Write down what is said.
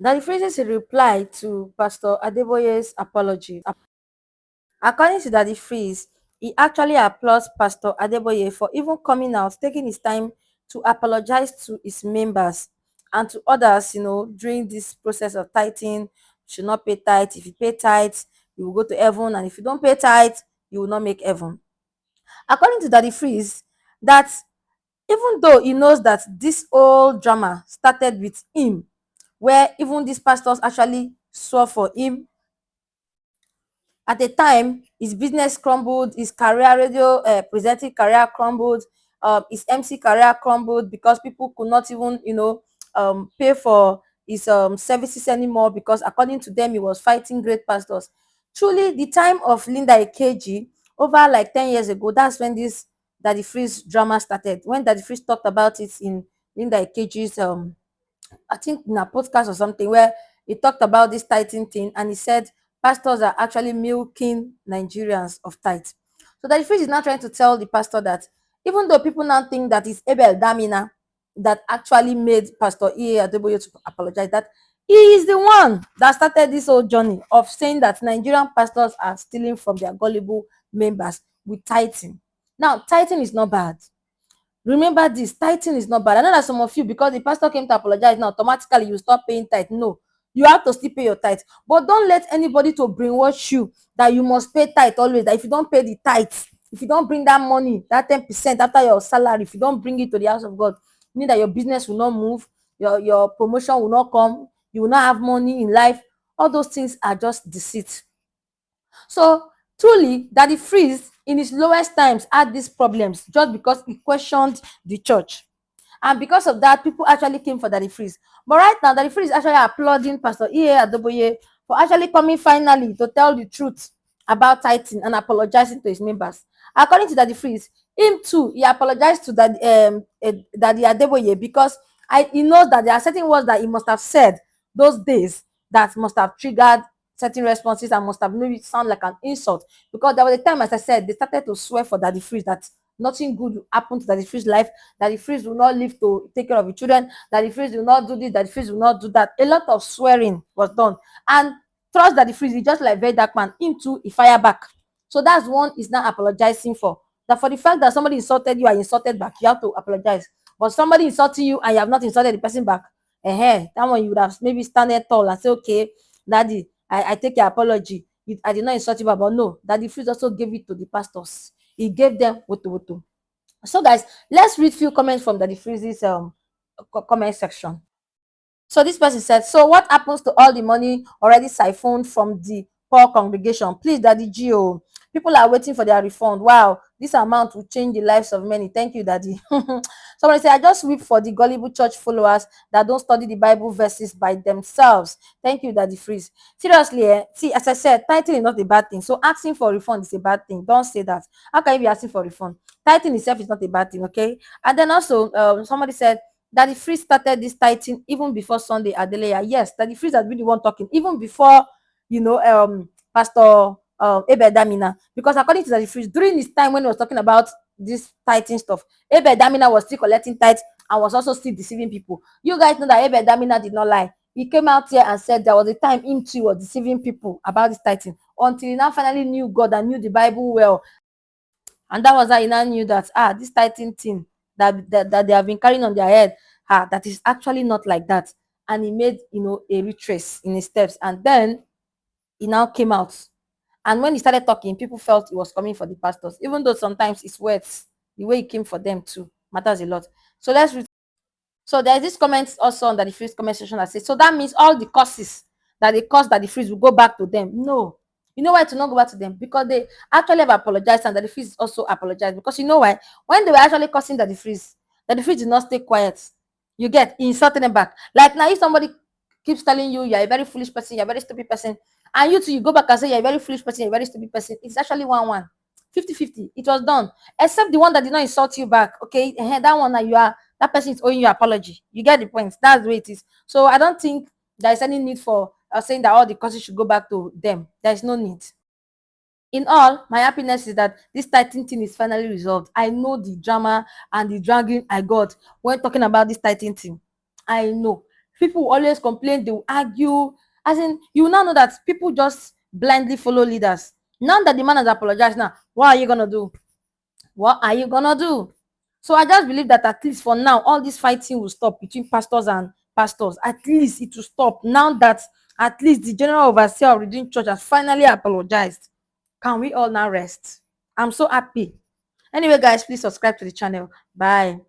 Daddy Freeze is a reply to Pastor Adeboye's apology. According to Daddy Freeze, he actually applauds Pastor Adeboye for even coming out, taking his time to apologize to his members and to others, during this process of tithing. Should not pay tithe. If you pay tithe, you will go to heaven, and if you don't pay tithe, you will not make heaven. According to Daddy Freeze, that even though he knows that this whole drama started with him, where even these pastors actually swore for him. At a time, his business crumbled, his career, radio presenting career crumbled, his MC career crumbled because people could not even, pay for his services anymore, because according to them, he was fighting great pastors. Truly, the time of Linda Ikeji, over like 10 years ago, that's when this Daddy Freeze drama started. When Daddy Freeze talked about it in Linda Ikeji's I think in a podcast or something, where he talked about this tithing thing, and he said pastors are actually milking Nigerians of tithe. So that Freeze is now trying to tell the pastor that even though people now think that it's Abel Damina that actually made Pastor Adeboye to apologize, that he is the one that started this whole journey of saying that Nigerian pastors are stealing from their gullible members with tithing. Now, tithing is not bad. Remember this, tithing is not bad. I know that some of you, because the pastor came to apologize, now automatically you stop paying tithe. No, you have to still pay your tithe. But don't let anybody to brainwash you that you must pay tithe always. That if you don't pay the tithe, if you don't bring that money, that 10% after your salary, if you don't bring it to the house of God, mean that your business will not move, your promotion will not come, you will not have money in life. All those things are just deceit. So truly, Daddy Freeze in his lowest times had these problems just because he questioned the church. And because of that, people actually came for Daddy Freeze. But right now, Daddy Freeze is actually applauding Pastor Adeboye for actually coming finally to tell the truth about tithing and apologizing to his members. According to Daddy Freeze, him too, he apologized to Daddy Adeboye because he knows that there are certain words that he must have said those days that must have triggered certain responses and must have made it sound like an insult. Because there was a time, as I said, they started to swear for Daddy Freeze that nothing good will happen to Daddy Freeze's life, Daddy Freeze will not live to take care of his children, Daddy Freeze will not do this, Daddy Freeze will not do that. A lot of swearing was done. And trust Daddy Freeze, he just like very dark man, into a fire back. So that's one is now apologizing for. That for the fact that somebody insulted you and insulted back, you have to apologize. But somebody insulting you and you have not insulted the person back, that one you would have maybe stand there tall and say, okay, Daddy, I take your apology. I did not insult you, but no, Daddy Freeze also gave it to the pastors. He gave them woto. So guys, let's read few comments from Daddy Freeze's comment section. So this person said, so what happens to all the money already siphoned from the poor congregation? Please, Daddy Gio, people are waiting for their refund. Wow, this amount will change the lives of many. Thank you, Daddy. Somebody said, I just weep for the gullible church followers that don't study the Bible verses by themselves. Thank you, Daddy Freeze. Seriously, see, as I said, tithing is not a bad thing. So asking for refund is a bad thing. Don't say that. How can you be asking for refund? Tithing itself is not a bad thing, okay? And then also, somebody said, Daddy Freeze started this tithing even before Sunday Adelaya. Yes, Daddy Freeze has been the one talking, even before, Pastor Abel Damina. Because according to Daddy Freeze, during his time when he was talking about this tithing stuff, Abel Damina was still collecting tithes and was also still deceiving people. You guys know that Abel Damina did not lie. He came out here and said there was a time him too was deceiving people about this tithing until he now finally knew God and knew the Bible well. And that was how he now knew that, this tithing thing that they have been carrying on their head, that is actually not like that. And he made, a retrace in his steps. And then he now came out. And when he started talking, people felt he was coming for the pastors, even though sometimes his words, the way he came for them too, matters a lot. So let's read. So there's this comment also on the Freeze comment section that says, so that means all the causes that they caused that the Freeze will go back to them. No. You know why to not go back to them? Because they actually have apologized and that the Freeze also apologized. Because you know why? When they were actually causing that the Freeze did not stay quiet. You get insulting them back. Like now, if somebody keeps telling you you're a very foolish person, you're a very stupid person, and you too, you go back and say you're a very foolish person, you're a very stupid person, it's actually 1-1. 50-50. It was done. Except the one that did not insult you back. Okay, that one that that person is owing you apology. You get the point. That's the way it is. So I don't think there's any need for saying that all the causes should go back to them. There's no need. In all, my happiness is that this tithing thing is finally resolved. I know the drama and the dragging I got when talking about this tithing thing. I know. People will always complain, they will argue. As in, you now know that people just blindly follow leaders. Now that the man has apologized, now, what are you gonna do? What are you gonna do? So I just believe that at least for now, all this fighting will stop between pastors and pastors. At least it will stop now that at least the general overseer of Redeemed Church has finally apologized. Can we all now rest? I'm so happy. Anyway, guys, please subscribe to the channel. Bye.